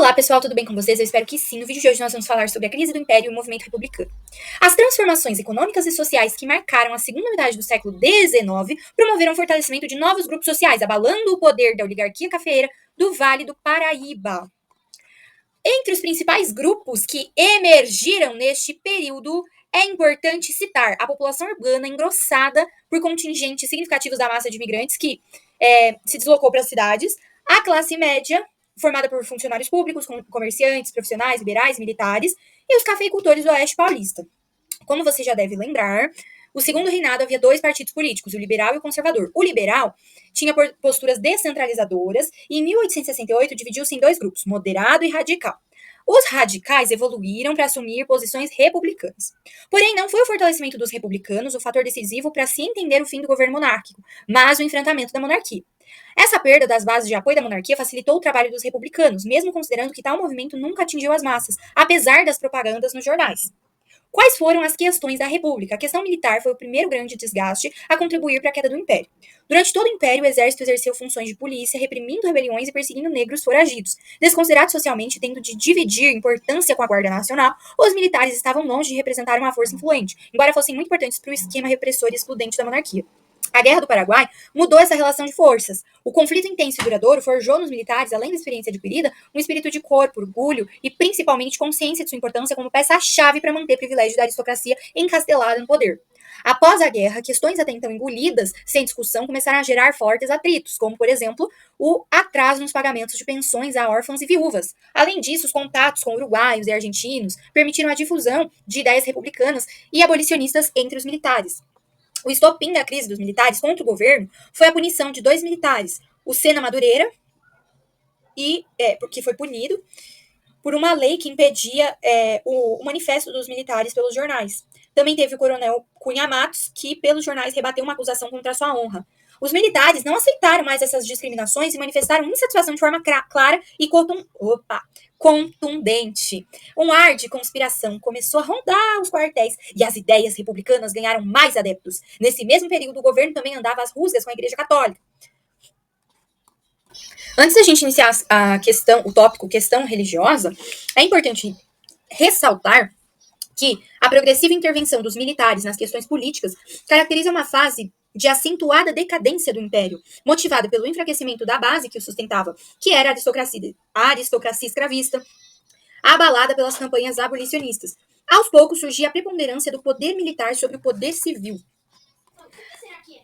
Olá pessoal, tudo bem com vocês? Eu espero que sim. No vídeo de hoje nós vamos falar sobre a crise do Império e o movimento republicano. As transformações econômicas e sociais que marcaram a segunda metade do século XIX promoveram o fortalecimento de novos grupos sociais, abalando o poder da oligarquia cafeeira do Vale do Paraíba. Entre os principais grupos que emergiram neste período, é importante citar a população urbana engrossada por contingentes significativos da massa de imigrantes que se deslocou para as cidades, a classe média, formada por funcionários públicos, comerciantes, profissionais, liberais, militares, e os cafeicultores do Oeste Paulista. Como você já deve lembrar, o segundo reinado havia dois partidos políticos, o liberal e o conservador. O liberal tinha posturas descentralizadoras e em 1868 dividiu-se em dois grupos, moderado e radical. Os radicais evoluíram para assumir posições republicanas. Porém, não foi o fortalecimento dos republicanos o fator decisivo para se entender o fim do governo monárquico, mas o enfrentamento da monarquia. Essa perda das bases de apoio da monarquia facilitou o trabalho dos republicanos, mesmo considerando que tal movimento nunca atingiu as massas, apesar das propagandas nos jornais. Quais foram as questões da República? A questão militar foi o primeiro grande desgaste a contribuir para a queda do Império. Durante todo o Império, o exército exerceu funções de polícia, reprimindo rebeliões e perseguindo negros foragidos. Desconsiderados socialmente, tendo de dividir importância com a Guarda Nacional, os militares estavam longe de representar uma força influente, embora fossem muito importantes para o esquema repressor e excludente da monarquia. A Guerra do Paraguai mudou essa relação de forças. O conflito intenso e duradouro forjou nos militares, além da experiência adquirida, um espírito de corpo, orgulho e, principalmente, consciência de sua importância como peça-chave para manter o privilégio da aristocracia encastelada no poder. Após a guerra, questões até então engolidas, sem discussão, começaram a gerar fortes atritos, como, por exemplo, o atraso nos pagamentos de pensões a órfãos e viúvas. Além disso, os contatos com uruguaios e argentinos permitiram a difusão de ideias republicanas e abolicionistas entre os militares. O estopim da crise dos militares contra o governo foi a punição de dois militares, o Sena Madureira, que foi punido por uma lei que impedia o manifesto dos militares pelos jornais. Também teve o coronel Cunha Matos, que pelos jornais rebateu uma acusação contra a sua honra. Os militares não aceitaram mais essas discriminações e manifestaram insatisfação de forma clara e contundente. Um ar de conspiração começou a rondar os quartéis e as ideias republicanas ganharam mais adeptos. Nesse mesmo período, o governo também andava às rusgas com a Igreja Católica. Antes da gente iniciar o tópico questão religiosa, é importante ressaltar que a progressiva intervenção dos militares nas questões políticas caracteriza uma fase de acentuada decadência do Império, motivada pelo enfraquecimento da base que o sustentava, que era a aristocracia escravista, abalada pelas campanhas abolicionistas. Aos poucos surgia a preponderância do poder militar sobre o poder civil.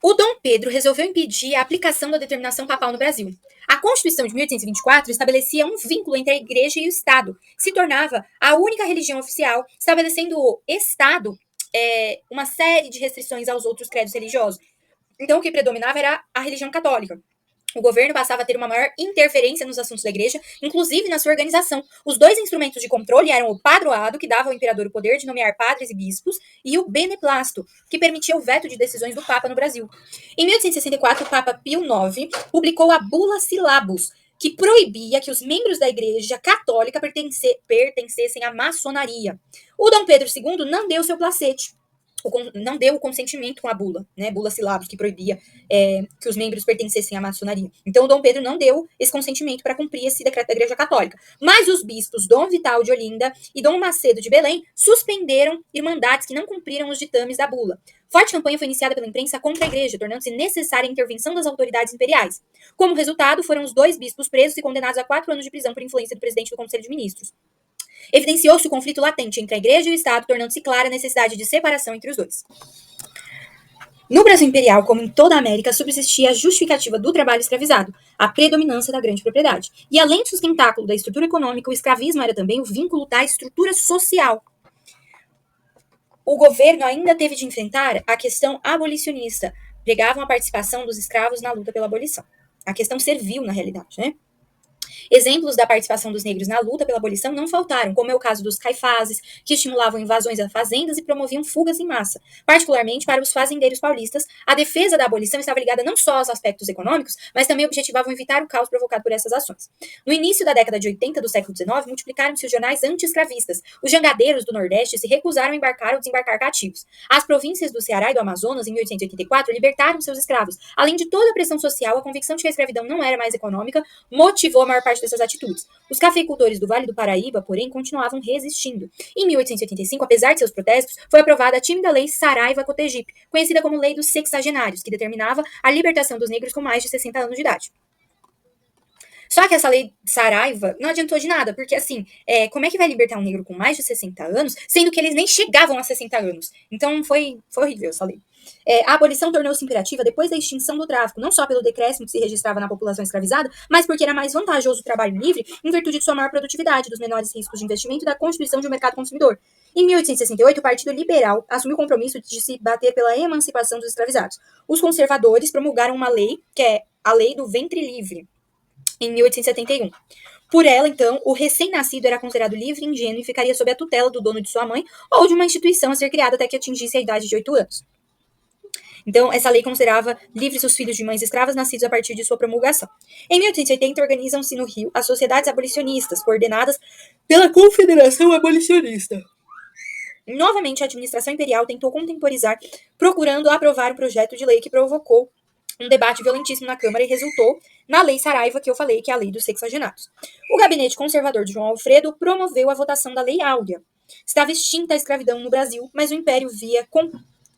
O Dom Pedro resolveu impedir a aplicação da determinação papal no Brasil. A Constituição de 1824 estabelecia um vínculo entre a Igreja e o Estado, que se tornava a única religião oficial, estabelecendo o Estado uma série de restrições aos outros credos religiosos. Então, o que predominava era a religião católica. O governo passava a ter uma maior interferência nos assuntos da igreja, inclusive na sua organização. Os dois instrumentos de controle eram o padroado, que dava ao imperador o poder de nomear padres e bispos, e o beneplácito, que permitia o veto de decisões do Papa no Brasil. Em 1864, o Papa Pio IX publicou a Bula Syllabus, que proibia que os membros da Igreja Católica pertencessem à maçonaria. O Dom Pedro II não deu seu placete. Não deu o consentimento com a bula, né? Bula Syllabus, que proibia que os membros pertencessem à maçonaria. Então, o Dom Pedro não deu esse consentimento para cumprir esse decreto da Igreja Católica. Mas os bispos Dom Vital de Olinda e Dom Macedo de Belém suspenderam irmandades que não cumpriram os ditames da bula. Forte campanha foi iniciada pela imprensa contra a Igreja, tornando-se necessária a intervenção das autoridades imperiais. Como resultado, foram os dois bispos presos e condenados a 4 anos de prisão por influência do presidente do Conselho de Ministros. Evidenciou-se o conflito latente entre a Igreja e o Estado, tornando-se clara a necessidade de separação entre os dois. No Brasil Imperial, como em toda a América, subsistia a justificativa do trabalho escravizado, a predominância da grande propriedade. E além do sustentáculo da estrutura econômica, o escravismo era também o vínculo da estrutura social. O governo ainda teve de enfrentar a questão abolicionista, pregavam a participação dos escravos na luta pela abolição. A questão servil, na realidade, né? Exemplos da participação dos negros na luta pela abolição não faltaram, como é o caso dos caifazes, que estimulavam invasões a fazendas e promoviam fugas em massa. Particularmente para os fazendeiros paulistas, a defesa da abolição estava ligada não só aos aspectos econômicos, mas também objetivavam evitar o caos provocado por essas ações. No início da década de 80 do século XIX, multiplicaram-se os jornais anti-escravistas. Os jangadeiros do Nordeste se recusaram a embarcar ou desembarcar cativos. As províncias do Ceará e do Amazonas, em 1884, libertaram seus escravos. Além de toda a pressão social, a convicção de que a escravidão não era mais econômica motivou a maior parte parte dessas atitudes. Os cafeicultores do Vale do Paraíba, porém, continuavam resistindo. Em 1885, apesar de seus protestos, foi aprovada a tímida Lei Saraiva-Cotegipe, conhecida como Lei dos Sexagenários, que determinava a libertação dos negros com mais de 60 anos de idade. Só que essa lei Saraiva não adiantou de nada, porque assim, como é que vai libertar um negro com mais de 60 anos, sendo que eles nem chegavam a 60 anos? Então foi horrível essa lei. A abolição tornou-se imperativa depois da extinção do tráfico, não só pelo decréscimo que se registrava na população escravizada, mas porque era mais vantajoso o trabalho livre em virtude de sua maior produtividade, dos menores riscos de investimento e da constituição de um mercado consumidor. Em 1868, o Partido Liberal assumiu o compromisso de se bater pela emancipação dos escravizados. Os conservadores promulgaram uma lei, que é a Lei do Ventre Livre, em 1871. Por ela, então, o recém-nascido era considerado livre e ingênuo e ficaria sob a tutela do dono de sua mãe ou de uma instituição a ser criada até que atingisse a idade de 8 anos. Então, essa lei considerava livres os filhos de mães escravas nascidos a partir de sua promulgação. Em 1880, organizam-se no Rio as sociedades abolicionistas, coordenadas pela Confederação Abolicionista. Novamente, a administração imperial tentou contemporizar, procurando aprovar um projeto de lei que provocou um debate violentíssimo na Câmara e resultou na Lei Saraiva, que eu falei, que é a Lei dos Sexagenários. O gabinete conservador de João Alfredo promoveu a votação da Lei Áurea. Estava extinta a escravidão no Brasil, mas o Império via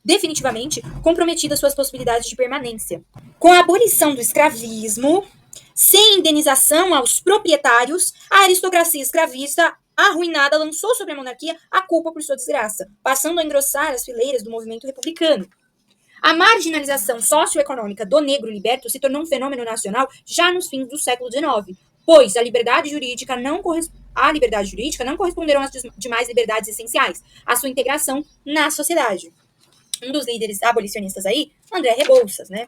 definitivamente comprometidas suas possibilidades de permanência. Com a abolição do escravismo, sem indenização aos proprietários, a aristocracia escravista arruinada lançou sobre a monarquia a culpa por sua desgraça, passando a engrossar as fileiras do movimento republicano. A marginalização socioeconômica do negro liberto se tornou um fenômeno nacional já nos fins do século XIX, pois a liberdade jurídica não corresponderam às demais liberdades essenciais, à sua integração na sociedade. Um dos líderes abolicionistas aí, André Rebouças, né?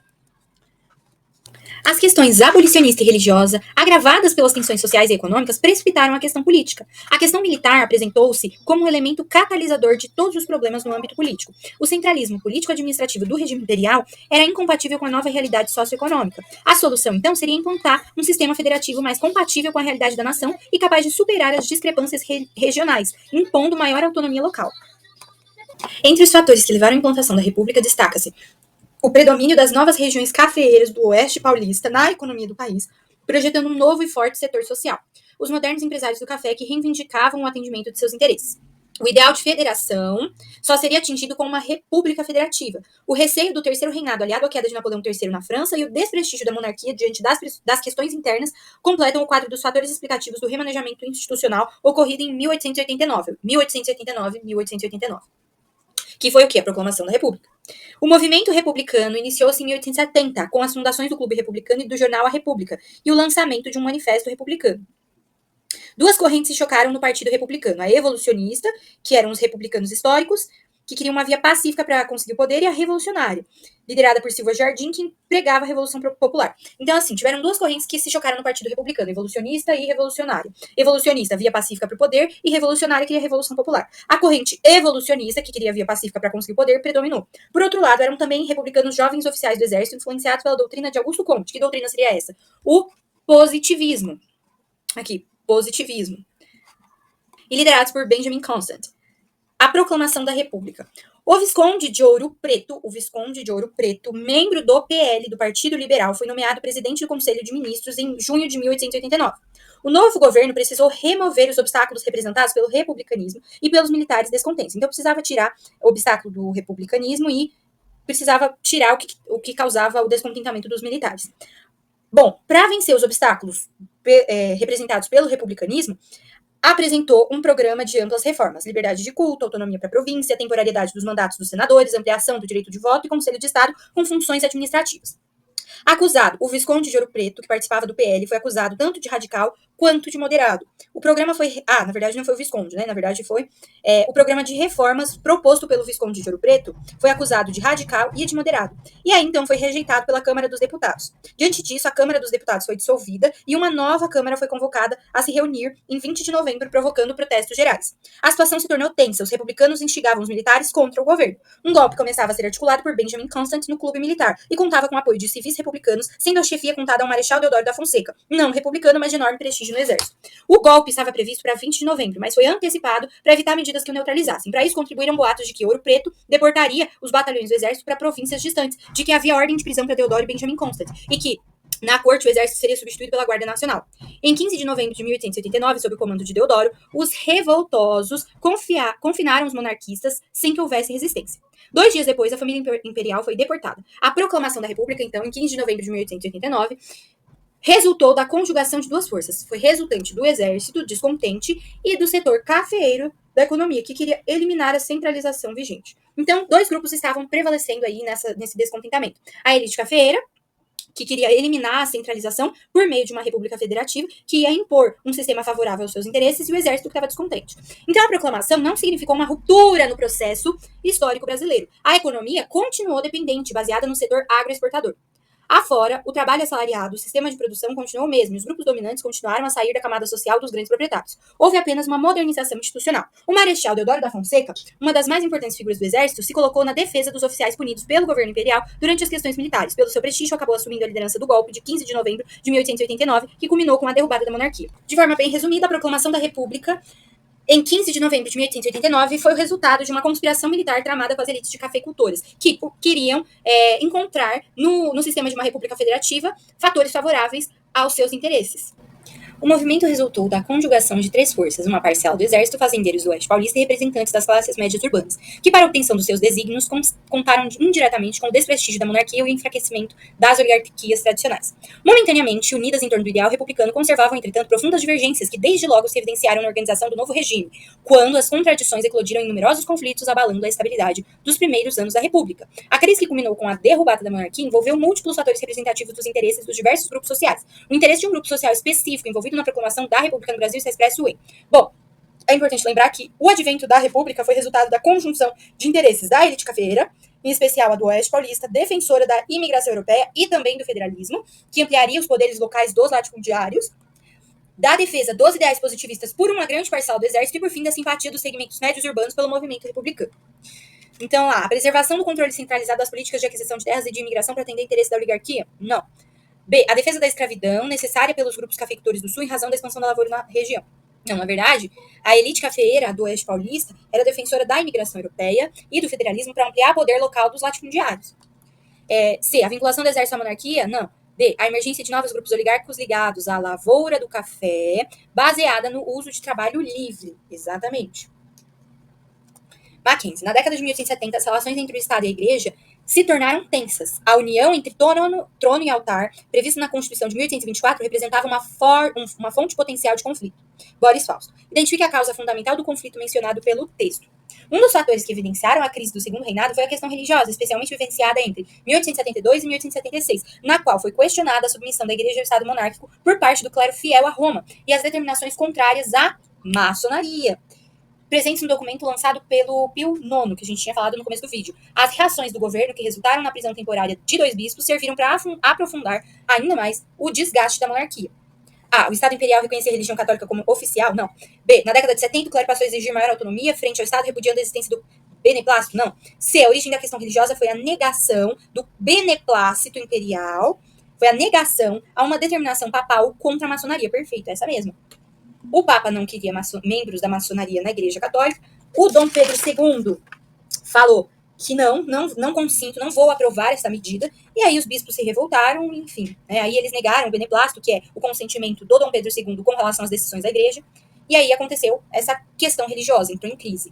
As questões abolicionista e religiosa, agravadas pelas tensões sociais e econômicas, precipitaram a questão política. A questão militar apresentou-se como um elemento catalisador de todos os problemas no âmbito político. O centralismo político-administrativo do regime imperial era incompatível com a nova realidade socioeconômica. A solução, então, seria implantar um sistema federativo mais compatível com a realidade da nação e capaz de superar as discrepâncias regionais, impondo maior autonomia local. Entre os fatores que levaram à implantação da República, destaca-se o predomínio das novas regiões cafeeiras do oeste paulista na economia do país, projetando um novo e forte setor social. Os modernos empresários do café que reivindicavam o atendimento de seus interesses. O ideal de federação só seria atingido com uma república federativa. O receio do terceiro reinado, aliado à queda de Napoleão III na França, e o desprestígio da monarquia diante das questões internas completam o quadro dos fatores explicativos do remanejamento institucional ocorrido em 1889, que foi o quê? A proclamação da República. O movimento republicano iniciou-se em 1870, com as fundações do Clube Republicano e do jornal A República, e o lançamento de um manifesto republicano. Duas correntes se chocaram no Partido Republicano, a evolucionista, que eram os republicanos históricos, que queriam uma via pacífica para conseguir o poder, e a revolucionária, liderada por Silva Jardim, que pregava a Revolução Popular. Então, assim, tiveram duas correntes que se chocaram no Partido Republicano, evolucionista e revolucionária. Evolucionista, via pacífica para o poder, e revolucionária, queria a Revolução Popular. A corrente evolucionista, que queria a via pacífica para conseguir o poder, predominou. Por outro lado, eram também republicanos jovens oficiais do exército, influenciados pela doutrina de Augusto Comte. Que doutrina seria essa? O positivismo. Aqui, positivismo. E liderados por Benjamin Constant. A proclamação da República. O Visconde de Ouro Preto, membro do PL, do Partido Liberal, foi nomeado presidente do Conselho de Ministros em junho de 1889. O novo governo precisou remover os obstáculos representados pelo republicanismo e pelos militares descontentes. Então, precisava tirar o obstáculo do republicanismo e precisava tirar o que causava o descontentamento dos militares. Bom, para vencer os obstáculos representados pelo republicanismo, apresentou um programa de amplas reformas: liberdade de culto, autonomia para a província, temporariedade dos mandatos dos senadores, ampliação do direito de voto e conselho de Estado com funções administrativas. Acusado, o Visconde de Ouro Preto, que participava do PL, foi acusado tanto de radical quanto de moderado. O programa foi... na verdade não foi o Visconde, né? Na verdade foi o programa de reformas proposto pelo Visconde de Ouro Preto foi acusado de radical e de moderado. E aí, então, foi rejeitado pela Câmara dos Deputados. Diante disso, a Câmara dos Deputados foi dissolvida e uma nova Câmara foi convocada a se reunir em 20 de novembro, provocando protestos gerais. A situação se tornou tensa. Os republicanos instigavam os militares contra o governo. Um golpe começava a ser articulado por Benjamin Constant no clube militar e contava com o apoio de civis republicanos, sendo a chefia contada ao Marechal Deodoro da Fonseca, não republicano, mas de enorme prestígio no exército. O golpe estava previsto para 20 de novembro, mas foi antecipado para evitar medidas que o neutralizassem. Para isso, contribuíram boatos de que Ouro Preto deportaria os batalhões do exército para províncias distantes, de que havia ordem de prisão para Deodoro e Benjamin Constant, e que Na corte, o exército seria substituído pela Guarda Nacional. Em 15 de novembro de 1889, sob o comando de Deodoro, os revoltosos confinaram os monarquistas sem que houvesse resistência. 2 dias depois, a família imperial foi deportada. A proclamação da República, então, em 15 de novembro de 1889, resultou da conjugação de duas forças. Foi resultante do exército descontente e do setor cafeeiro da economia, que queria eliminar a centralização vigente. Então, dois grupos estavam prevalecendo aí nesse descontentamento. A elite cafeeira, que queria eliminar a centralização por meio de uma república federativa, que ia impor um sistema favorável aos seus interesses, e o exército que estava descontente. Então, a proclamação não significou uma ruptura no processo histórico brasileiro. A economia continuou dependente, baseada no setor agroexportador. Afora, o trabalho assalariado, o sistema de produção continuou o mesmo, e os grupos dominantes continuaram a sair da camada social dos grandes proprietários. Houve apenas uma modernização institucional. O Marechal Deodoro da Fonseca, uma das mais importantes figuras do exército, se colocou na defesa dos oficiais punidos pelo governo imperial durante as questões militares. Pelo seu prestígio, acabou assumindo a liderança do golpe de 15 de novembro de 1889, que culminou com a derrubada da monarquia. De forma bem resumida, a proclamação da República em 15 de novembro de 1889, foi o resultado de uma conspiração militar tramada com as elites de cafeicultores, que queriam encontrar no sistema de uma república federativa fatores favoráveis aos seus interesses. O movimento resultou da conjugação de três forças, uma parcial do exército, fazendeiros do oeste paulista e representantes das classes médias urbanas, que para a obtenção dos seus desígnios contaram indiretamente com o desprestígio da monarquia e o enfraquecimento das oligarquias tradicionais. Momentaneamente unidas em torno do ideal republicano, conservavam, entretanto, profundas divergências que desde logo se evidenciaram na organização do novo regime, quando as contradições eclodiram em numerosos conflitos, abalando a estabilidade dos primeiros anos da República. A crise que culminou com a derrubada da monarquia envolveu múltiplos fatores representativos dos interesses dos diversos grupos sociais. O interesse de um grupo social específico envolvido na proclamação da República no Brasil está expresso em... Bom, é importante lembrar que o advento da República foi resultado da conjunção de interesses da elite cafeeira, em especial a do Oeste Paulista, defensora da imigração europeia e também do federalismo, que ampliaria os poderes locais dos latifundiários, da defesa dos ideais positivistas por uma grande parcela do exército e, por fim, da simpatia dos segmentos médios urbanos pelo movimento republicano. Então, a preservação do controle centralizado das políticas de aquisição de terras e de imigração para atender interesse da oligarquia? Não. B. A defesa da escravidão, necessária pelos grupos cafeicultores do Sul em razão da expansão da lavoura na região. Não, na verdade, a elite cafeeira do Oeste Paulista era defensora da imigração europeia e do federalismo para ampliar o poder local dos latifundiários. C. A vinculação do exército à monarquia? Não. D. A emergência de novos grupos oligárquicos ligados à lavoura do café, baseada no uso de trabalho livre. Exatamente. Mackenzie. Na década de 1870, as relações entre o Estado e a Igreja se tornaram tensas. A união entre trono e altar, prevista na Constituição de 1824, representava uma fonte potencial de conflito. Boris Fausto. Identifique a causa fundamental do conflito mencionado pelo texto. Um dos fatores que evidenciaram a crise do Segundo Reinado foi a questão religiosa, especialmente vivenciada entre 1872 e 1876, na qual foi questionada a submissão da Igreja ao Estado monárquico por parte do clero fiel a Roma e as determinações contrárias à maçonaria. Presentes no documento lançado pelo Pio IX, que a gente tinha falado no começo do vídeo. As reações do governo, que resultaram na prisão temporária de 2 bispos, serviram para aprofundar ainda mais o desgaste da monarquia. A. O Estado Imperial reconhecia a religião católica como oficial? Não. B. Na década de 70, o clero passou a exigir maior autonomia frente ao Estado, repudiando a existência do beneplácito? Não. C. A origem da questão religiosa foi a negação do beneplácito imperial, foi a negação a uma determinação papal contra a maçonaria. Perfeito, essa mesma. O Papa não queria membros da maçonaria na Igreja Católica. O Dom Pedro II falou que não consinto, não vou aprovar essa medida. E aí os bispos se revoltaram, enfim. Aí eles negaram o beneplácito, que é o consentimento do Dom Pedro II com relação às decisões da Igreja. E aí aconteceu essa questão religiosa, entrou em crise.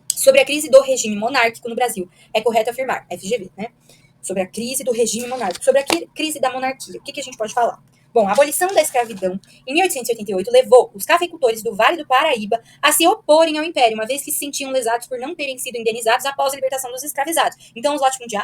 Sobre a crise do regime monárquico no Brasil, é correto afirmar, FGV, né? Sobre a crise do regime monárquico, sobre a crise da monarquia, o que a gente pode falar? Bom, a abolição da escravidão em 1888 levou os cafeicultores do Vale do Paraíba a se oporem ao Império, uma vez que se sentiam lesados por não terem sido indenizados após a libertação dos escravizados. Então,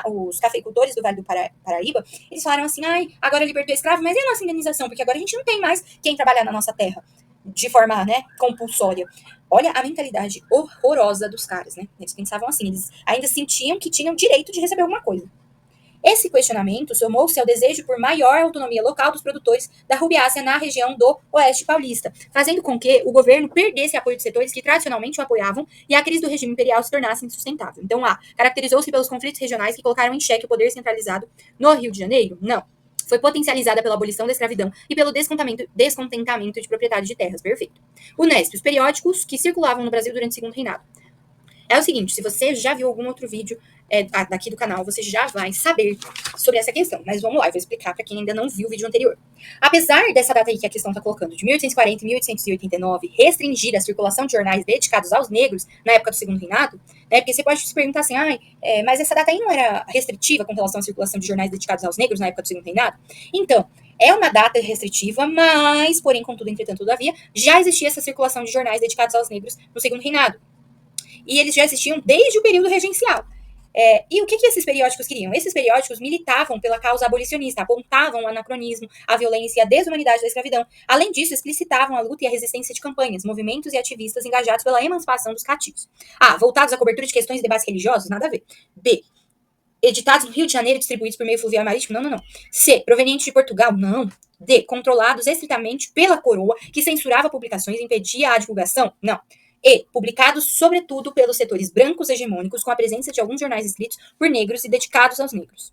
os cafeicultores do Vale do Paraíba, eles falaram assim, agora libertou escravo, mas e a nossa indenização? Porque agora a gente não tem mais quem trabalhar na nossa terra de forma, compulsória. Olha a mentalidade horrorosa dos caras, né? Eles pensavam assim, eles ainda sentiam que tinham direito de receber alguma coisa. Esse questionamento somou-se ao desejo por maior autonomia local dos produtores da rubiácea na região do Oeste Paulista, fazendo com que o governo perdesse apoio de setores que tradicionalmente o apoiavam e a crise do regime imperial se tornasse insustentável. Então, caracterizou-se pelos conflitos regionais que colocaram em xeque o poder centralizado no Rio de Janeiro? Não. Foi potencializada pela abolição da escravidão e pelo descontentamento de propriedade de terras. Perfeito. O NESP, os periódicos que circulavam no Brasil durante o Segundo Reinado. É o seguinte, se você já viu algum outro vídeo daqui do canal, você já vai saber sobre essa questão. Mas vamos lá, eu vou explicar para quem ainda não viu o vídeo anterior. Apesar dessa data aí que a questão está colocando, de 1840 e 1889, restringir a circulação de jornais dedicados aos negros na época do Segundo Reinado, né? Porque você pode se perguntar assim, mas essa data aí não era restritiva com relação à circulação de jornais dedicados aos negros na época do Segundo Reinado? Então, é uma data restritiva, mas, porém, contudo, entretanto, todavia, já existia essa circulação de jornais dedicados aos negros no Segundo Reinado. E eles já existiam desde o período regencial. E o que esses periódicos queriam? Esses periódicos militavam pela causa abolicionista, apontavam o anacronismo, a violência e a desumanidade da escravidão. Além disso, explicitavam a luta e a resistência de campanhas, movimentos e ativistas engajados pela emancipação dos cativos. Voltados à cobertura de questões e debates religiosos? Nada a ver. B. Editados no Rio de Janeiro e distribuídos por meio fluvial e marítimo? Não. C. Provenientes de Portugal? Não. D. Controlados estritamente pela coroa, que censurava publicações e impedia a divulgação? Não. E. Publicados, sobretudo, pelos setores brancos hegemônicos, com a presença de alguns jornais escritos por negros e dedicados aos negros.